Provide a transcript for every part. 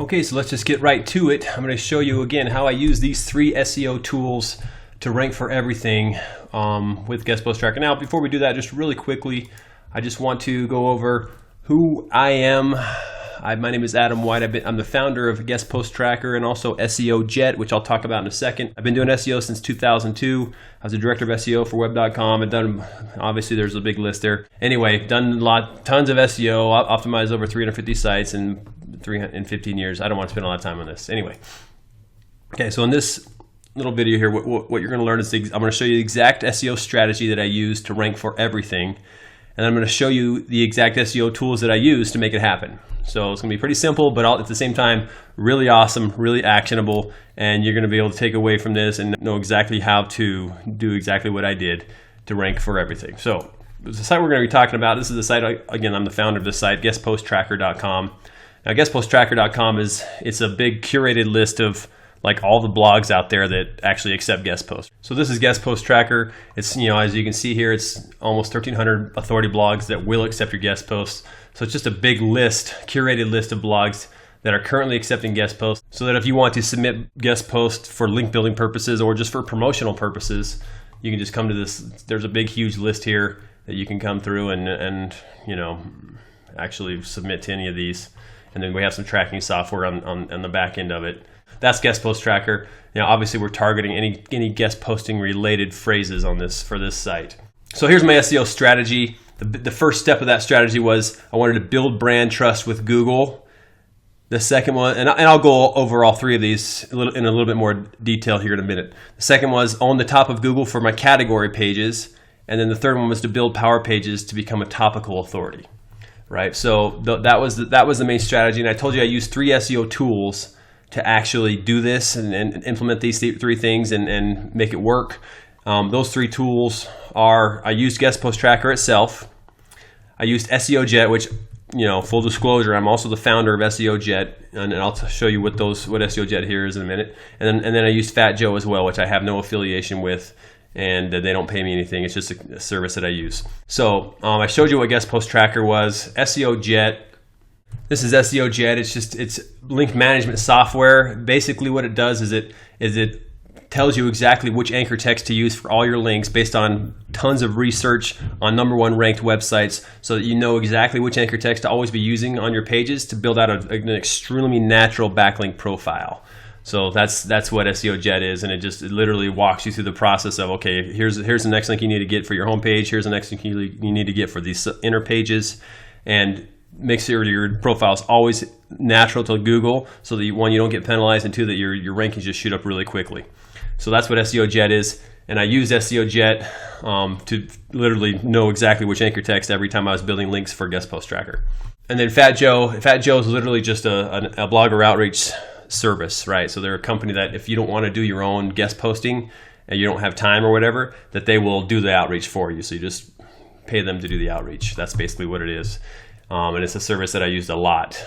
Okay, so let's just get right to it. I'm going to show you again how I use these 3 SEO tools to rank for everything with Guest Post Tracker. Now, before we do that, just really quickly, I just want to go over who I am. My name is Adam White. I'm the founder of Guest Post Tracker and also SEO Jet, which I'll talk about in a second. I've been doing SEO since 2002. I was a director of SEO for web.com. I've done, obviously there's a big list there. Anyway, done tons of SEO, optimized over 350 sites in 15 years. I don't want to spend a lot of time on this. Anyway, okay, so in this little video here, what you're going to learn is I'm going to show you the exact SEO strategy that I use to rank for everything. And I'm going to show you the exact SEO tools that I use to make it happen. So it's going to be pretty simple, but at the same time, really awesome, really actionable, and you're going to be able to take away from this and know exactly how to do exactly what I did to rank for everything. So the site we're going to be talking about, this is the site, again, I'm the founder of this site, guestposttracker.com. Now, guestposttracker.com it's a big curated list of like all the blogs out there that actually accept guest posts. So this is Guest Post Tracker. It's, as you can see here, it's almost 1,300 authority blogs that will accept your guest posts. So it's just a big list, curated list of blogs that are currently accepting guest posts, so that if you want to submit guest posts for link building purposes or just for promotional purposes, you can just come to this. There's a big, huge list here that you can come through and actually submit to any of these. And then we have some tracking software on the back end of it. That's Guest Post Tracker. Obviously we're targeting any guest posting related phrases on this for this site. So here's my SEO strategy. The first step of that strategy was I wanted to build brand trust with Google. The second one, and I'll go over all 3 of these in a little bit more detail here in a minute. The second was own the top of Google for my category pages. And then the third one was to build power pages to become a topical authority. Right, so that was the main strategy, and I told you I used 3 SEO tools to actually do this and implement these 3 things and make it work. Those 3 tools are: I used Guest Post Tracker itself, I used SEO Jet, which, full disclosure, I'm also the founder of SEO Jet, and I'll show you what SEO Jet here is in a minute. And then I used Fat Joe as well, which I have no affiliation with. And they don't pay me anything. It's just a service that I use. So I showed you what Guest Post Tracker was. SEO Jet. This is SEO Jet. It's link management software. Basically, what it does is it tells you exactly which anchor text to use for all your links based on tons of research on #1 ranked websites, so that you know exactly which anchor text to always be using on your pages to build out an extremely natural backlink profile. So that's what SEO Jet is, and it literally walks you through the process of, okay, here's the next link you need to get for your homepage, here's the next link you need to get for these inner pages, and make sure your profile is always natural to Google, so that you don't get penalized, and 2, that your rankings just shoot up really quickly. So that's what SEO Jet is, and I used SEO Jet to literally know exactly which anchor text every time I was building links for Guest Post Tracker. And then Fat Joe is literally just a blogger outreach service, right? So they're a company that if you don't want to do your own guest posting and you don't have time or whatever, that they will do the outreach for you. So you just pay them to do the outreach. That's basically what it is. And it's a service that I used a lot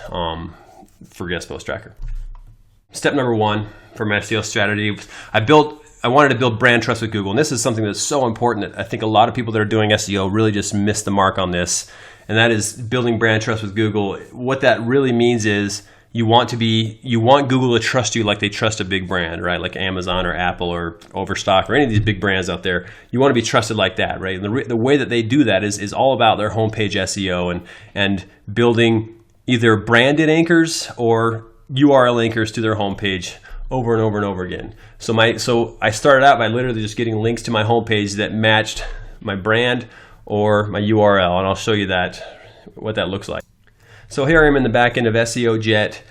for Guest Post Tracker. Step number 1 for my SEO strategy, I wanted to build brand trust with Google. And this is something that's so important that I think a lot of people that are doing SEO really just miss the mark on this. And that is building brand trust with Google. What that really means is you want Google to trust you like they trust a big brand, right? Like Amazon or Apple or Overstock or any of these big brands out there. You want to be trusted like that, right? And the way that they do that is all about their homepage SEO and building either branded anchors or URL anchors to their homepage over and over and over again. So I started out by literally just getting links to my homepage that matched my brand or my URL, and I'll show you what that looks like. So here I am in the back end of SEO Jet,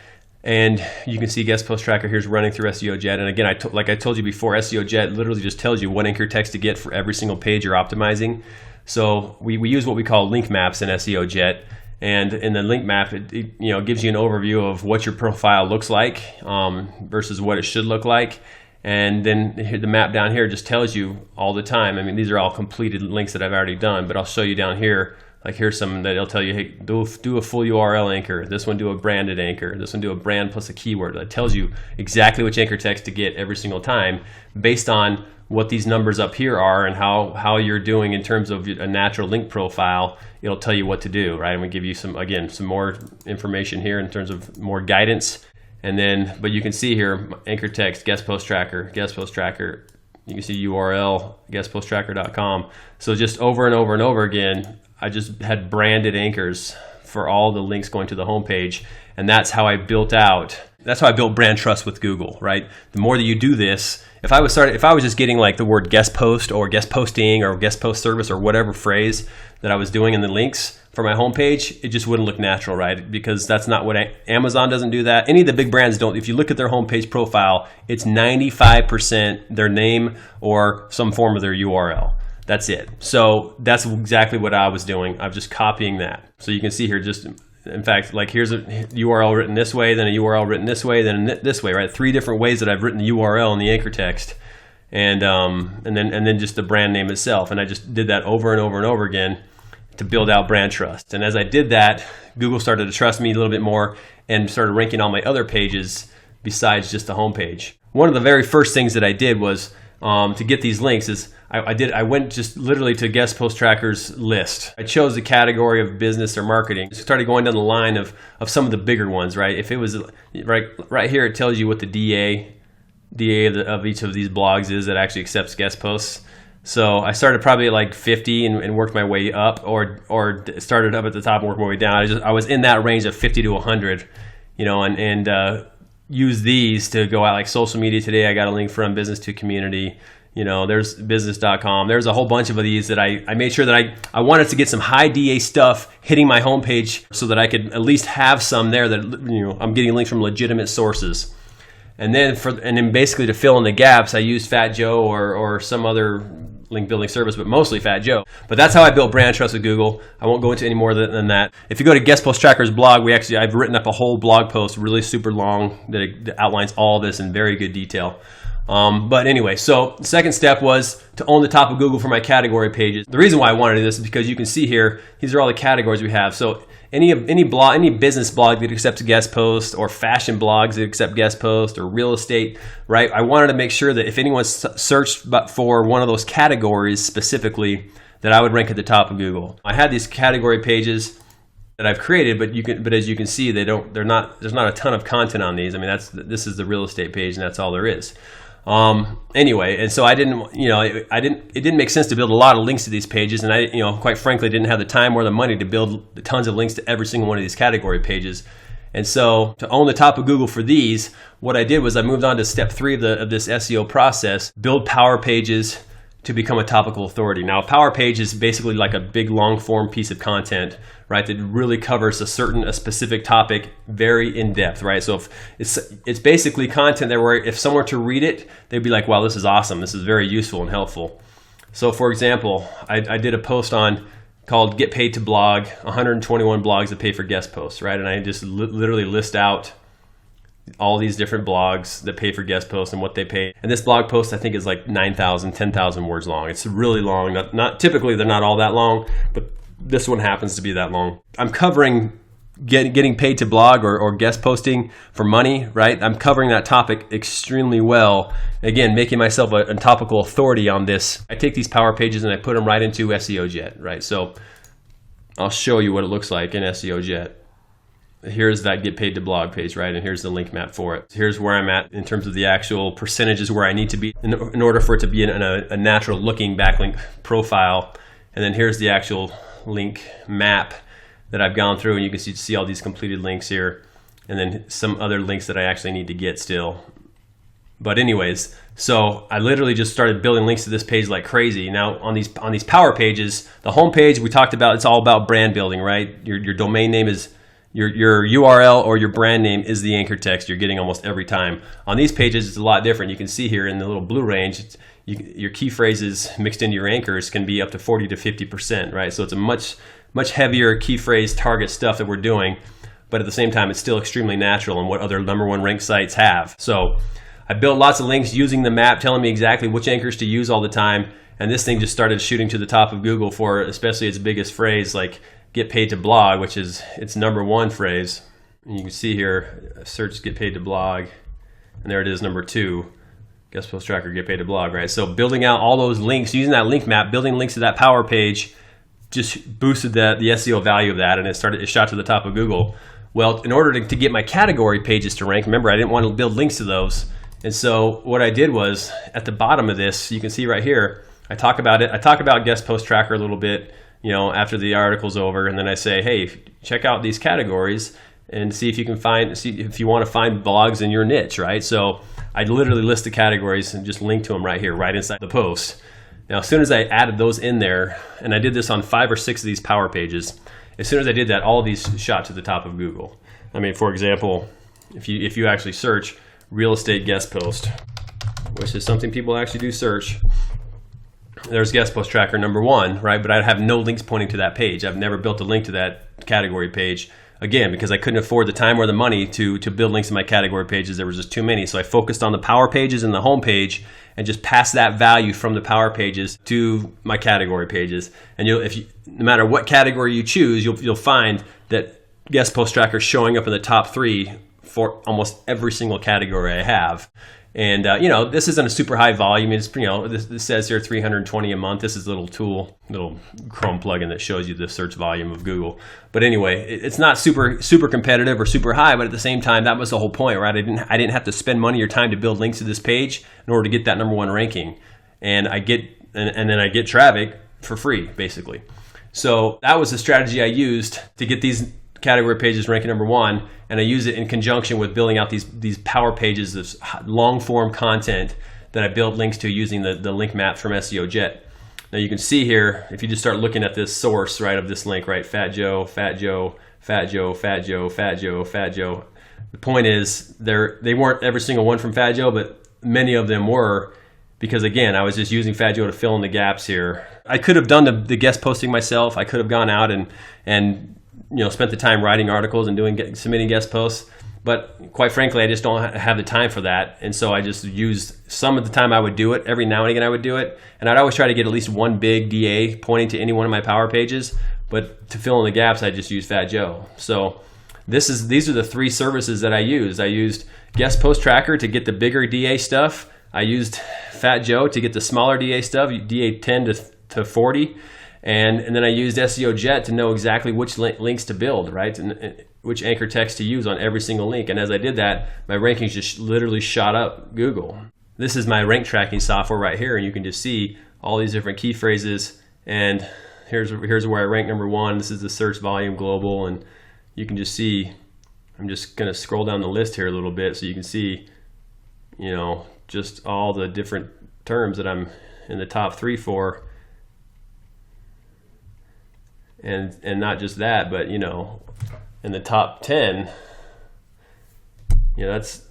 and you can see Guest Post Tracker here's running through SEO Jet. And again, like I told you before, SEO Jet literally just tells you what anchor text to get for every single page you're optimizing. So we use what we call link maps in SEO Jet, and in the link map, it gives you an overview of what your profile looks like versus what it should look like. And then the map down here just tells you all the time. I mean, these are all completed links that I've already done, but I'll show you down here. Like here's some that it'll tell you, hey, do a full URL anchor. This one do a branded anchor. This one do a brand plus a keyword. That tells you exactly which anchor text to get every single time based on what these numbers up here are and how you're doing in terms of a natural link profile. It'll tell you what to do, right? And we give you some more information here in terms of more guidance. And then, but you can see here, anchor text, guest post tracker, guest post tracker. You can see URL, guestposttracker.com. So just over and over and over again, I just had branded anchors for all the links going to the homepage. And that's how I built brand trust with Google, right? The more that you do this, if I was just getting like the word guest post or guest posting or guest post service or whatever phrase that I was doing in the links for my homepage, it just wouldn't look natural, right? Because that's not what Amazon doesn't do that. Any of the big brands don't. If you look at their homepage profile, it's 95% their name or some form of their URL. That's it. So that's exactly what I was doing. I'm just copying that. So you can see here, just in fact, like here's a URL written this way, then a URL written this way, then this way, right? 3 different ways that I've written the URL in the anchor text, and then just the brand name itself. And I just did that over and over and over again to build out brand trust. And as I did that, Google started to trust me a little bit more and started ranking all my other pages besides just the homepage. One of the very first things that I did was to get these links is I went just literally to Guest Post Tracker's list. I chose the category of business or marketing. I started going down the line of some of the bigger ones, right? If it was right here, it tells you what the DA of each of these blogs is that actually accepts guest posts. So I started probably at like 50 and worked my way up, or started up at the top and worked my way down. I was in that range of 50 to 100, and use these to go out, like social media today. I got a link from business to community. There's business.com. There's a whole bunch of these that I made sure that I wanted to get some high DA stuff hitting my homepage so that I could at least have some there that, I'm getting links from legitimate sources. And then basically to fill in the gaps, I used Fat Joe or some other link building service, but mostly Fat Joe. But that's how I built brand trust with Google. I won't go into any more than that. If you go to Guest Post Tracker's blog, I've written up a whole blog post, really super long, that outlines all this in very good detail. But anyway, so the second step was to own the top of Google for my category pages. The reason why I wanted to do this is because you can see here, these are all the categories we have. So any business blog that accepts a guest post, or fashion blogs that accept guest post, or real estate, right? I wanted to make sure that if anyone searched for one of those categories specifically, that I would rank at the top of Google. I had these category pages that I've created, but as you can see, there's not a ton of content on these. I mean, this is the real estate page, and that's all there is. Anyway, and so it didn't make sense to build a lot of links to these pages, and I, quite frankly, didn't have the time or the money to build tons of links to every single one of these category pages. And so to own the top of Google for these, what I did was I moved on to step 3 of this SEO process: build power pages to become a topical authority. Now, a power page is basically like a big long form piece of content, right, that really covers a specific topic very in depth, right? So if it's basically content there where if someone were to read it, they'd be like, wow, this is awesome. This is very useful and helpful. So for example, I did a post called Get Paid to Blog, 121 blogs that pay for guest posts, right? And I just literally list out all these different blogs that pay for guest posts and what they pay. And this blog post, I think, is like 9,000, 10,000 words long. It's really long. Not typically, they're not all that long, but this one happens to be that long. I'm covering getting paid to blog or guest posting for money, right? I'm covering that topic extremely well. Again, making myself a topical authority on this. I take these power pages and I put them right into SEO Jet, right? So I'll show you what it looks like in SEO Jet. Here's that Get Paid to Blog page, right? And here's the link map for it. Here's where I'm at in terms of the actual percentages where I need to be in order for it to be in a natural looking backlink profile. And then here's the actual link map that I've gone through, and you can see all these completed links here, and then some other links that I actually need to get still. But anyways, so I literally just started building links to this page like crazy. Now on these power pages, the home page we talked about, it's all about brand building, right? Your domain name is your URL, or your brand name is the anchor text you're getting almost every time. On these pages, it's a lot different. You can see here in the little blue range, your key phrases mixed into your anchors can be up to 40 to 50%, right? So it's a much heavier key phrase target stuff that we're doing, but at the same time, it's still extremely natural and what other #1 ranked sites have. So I built lots of links using the map, telling me exactly which anchors to use all the time. And this thing just started shooting to the top of Google for especially its biggest phrase, like Get Paid to Blog, which is its #1 phrase. And you can see here, search Get Paid to Blog, and there it is, #2, Guest Post Tracker, Get Paid to Blog, right? So building out all those links, using that link map, building links to that power page, just boosted the SEO value of that, and it shot to the top of Google. Well, in order to get my category pages to rank, remember I didn't want to build links to those. And so what I did was at the bottom of this, you can see right here, I talk about it. I talk about guest post tracker a little bit, after the article's over. And then I say, hey, check out these categories and see if you want to find blogs in your niche, right? So I literally list the categories and just link to them right here, right inside the post. Now, as soon as I added those in there, and I did this on 5 or 6 of these power pages, as soon as I did that, all of these shot to the top of Google. I mean, for example, if you actually search real estate guest post, which is something people actually do search, there's guest post tracker number 1, right? But I have no links pointing to that page. I've never built a link to that category page, again, because I couldn't afford the time or the money to build links to my category pages. There was just too many. So I focused on the power pages and the home page and just passed that value from the power pages to my category pages. And no matter what category you choose, you'll find that guest post tracker is showing up in the top 3 for almost every single category I have. And this isn't a super high volume. It's this says here 320 a month. This is a little Chrome plugin that shows you the search volume of Google. But anyway, it's not super competitive or super high. But at the same time, that was the whole point, right? I didn't have to spend money or time to build links to this page in order to get that number 1 ranking. And then I get traffic for free, basically. So that was the strategy I used to get these category pages ranking number 1, and I use it in conjunction with building out these power pages, this long form content that I build links to using the link map from SEO Jet. Now you can see here, if you just start looking at this source, right, of this link, right, Fat Joe, Fat Joe, Fat Joe, Fat Joe, Fat Joe, Fat Joe. The point is, they weren't every single one from Fat Joe, but many of them were, because again, I was just using Fat Joe to fill in the gaps here. I could have done the guest posting myself. I could have gone out and spent the time writing articles and submitting guest posts, but quite frankly, I just don't have the time for that. And so I just used some of the time I would do it. Every now and again I would do it, and I'd always try to get at least one big DA pointing to any one of my power pages, but to fill in the gaps, I just used Fat Joe. So these are the 3 services that I used. I used guest post tracker to get the bigger DA stuff. I used Fat Joe to get the smaller DA stuff, DA 10 to 40. And then I used SEO Jet to know exactly which links to build, right? And which anchor text to use on every single link. And as I did that, my rankings just literally shot up Google. This is my rank tracking software right here. And you can just see all these different key phrases. And here's where I rank number 1. This is the search volume global. And you can just see, I'm just going to scroll down the list here a little bit so you can see, just all the different terms that I'm in the top 3 for. And not just that, but in the top 10, that's,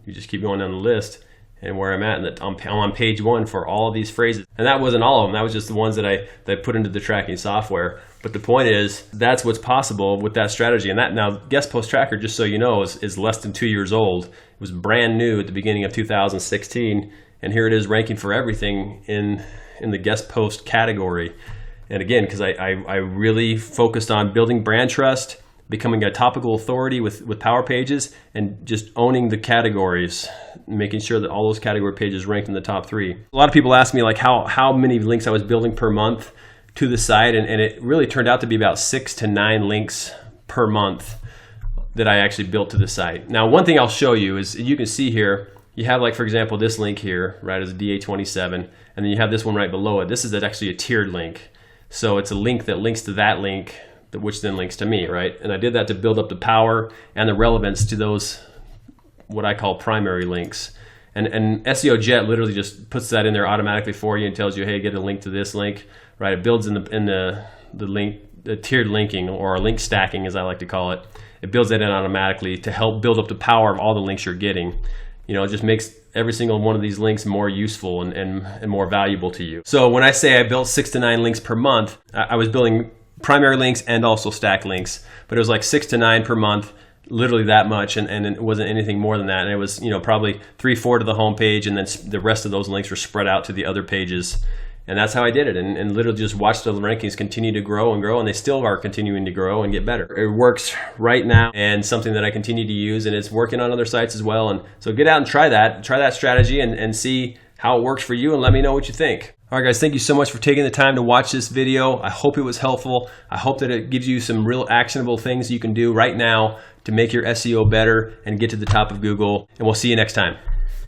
you just keep going down the list, and where I'm at, I'm on page 1 for all of these phrases. And that wasn't all of them. That was just the ones that I put into the tracking software. But the point is, that's what's possible with that strategy. And that, now, guest post tracker, just so you know, is less than 2 years old. It was brand new at the beginning of 2016, and here it is ranking for everything in the guest post category. And again, because I really focused on building brand trust, becoming a topical authority with power pages, and just owning the categories, making sure that all those category pages ranked in the top 3. A lot of people ask me like how many links I was building per month to the site, and it really turned out to be about 6 to 9 links per month that I actually built to the site. Now, one thing I'll show you is, you can see here, you have, like, for example, this link here, right, as a DA27, and then you have this one right below it. This is actually a tiered link. So it's a link that links to that link, which then links to me, right? And I did that to build up the power and the relevance to those, what I call primary links. And SEO Jet literally just puts that in there automatically for you and tells you, hey, get a link to this link, right? It builds in the link, the tiered linking, or link stacking, as I like to call it. It builds that in automatically to help build up the power of all the links you're getting. It just makes every single one of these links more useful and more valuable to you. So when I say I built 6 to 9 links per month, I was building primary links and also stack links, but it was like 6 to 9 per month, literally that much, and it wasn't anything more than that. And it was probably 3-4 to the home page, and then the rest of those links were spread out to the other pages. And that's how I did it, and literally just watched the rankings continue to grow and grow, and they still are continuing to grow and get better. It works right now, and something that I continue to use, and it's working on other sites as well. And so get out and try that strategy and see how it works for you, and let me know what you think. All right, guys, thank you so much for taking the time to watch this video. I hope it was helpful. I hope that it gives you some real actionable things you can do right now to make your SEO better and get to the top of Google. And we'll see you next time.